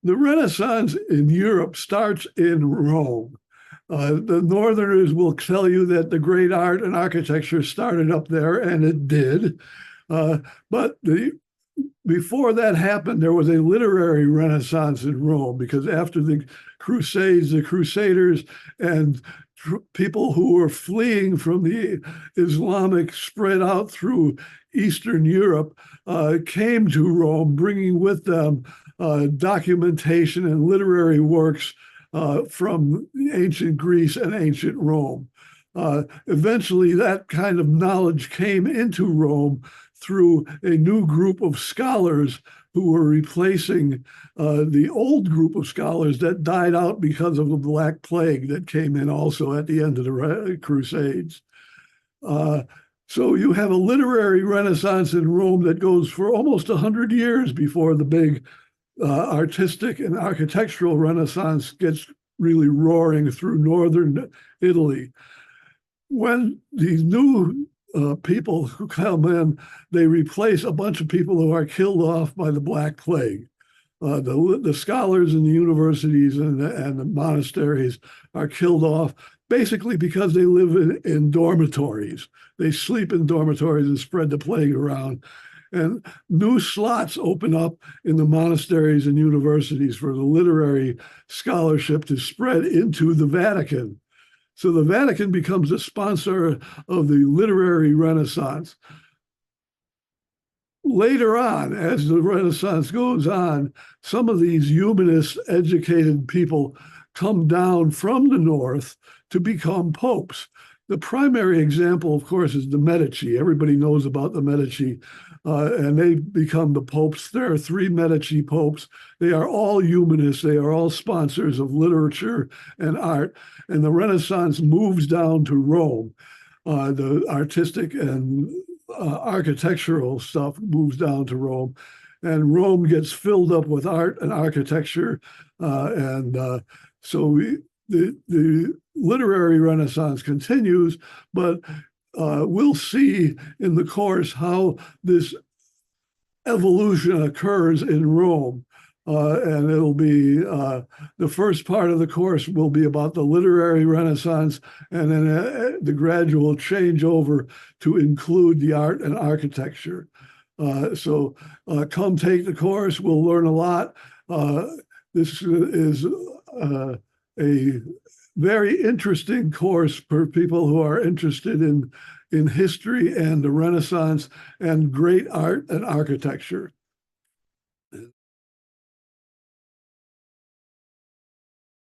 The Renaissance in Europe starts in Rome. The Northerners will tell you that the great art and architecture started up there, and it did. But before that happened, there was a literary renaissance in Rome because after the Crusades, the Crusaders and people who were fleeing from the Islamic spread out through Eastern Europe came to Rome, bringing with them documentation and literary works from ancient Greece and ancient Rome. Eventually, that kind of knowledge came into Rome through a new group of scholars who were replacing the old group of scholars that died out because of the Black Plague that came in also at the end of the Crusades. So you have a literary renaissance in Rome that goes for almost 100 years before the big artistic and architectural renaissance gets really roaring through northern Italy. When these new people who come in, they replace a bunch of people who are killed off by the Black Plague. The scholars in the universities and the monasteries are killed off basically because they live in dormitories. They sleep in dormitories and spread the plague around. And new slots open up in the monasteries and universities for the literary scholarship to spread into the Vatican. So the Vatican becomes a sponsor of the literary renaissance. Later on, as the Renaissance goes on, some of these humanist, educated people come down from the north to become popes. The primary example, of course, is the Medici. Everybody knows about the Medici, and they become the popes. There are three Medici popes. They are all humanists. They are all sponsors of literature and art. And the Renaissance moves down to Rome. The artistic and architectural stuff moves down to Rome. And Rome gets filled up with art and architecture. So the literary renaissance continues, but we'll see in the course how this evolution occurs in Rome. And it'll be the first part of the course will be about the literary renaissance, and then the gradual change over to include the art and architecture. So come take the course. We'll learn a lot. This is a very interesting course for people who are interested in history and the Renaissance and great art and architecture.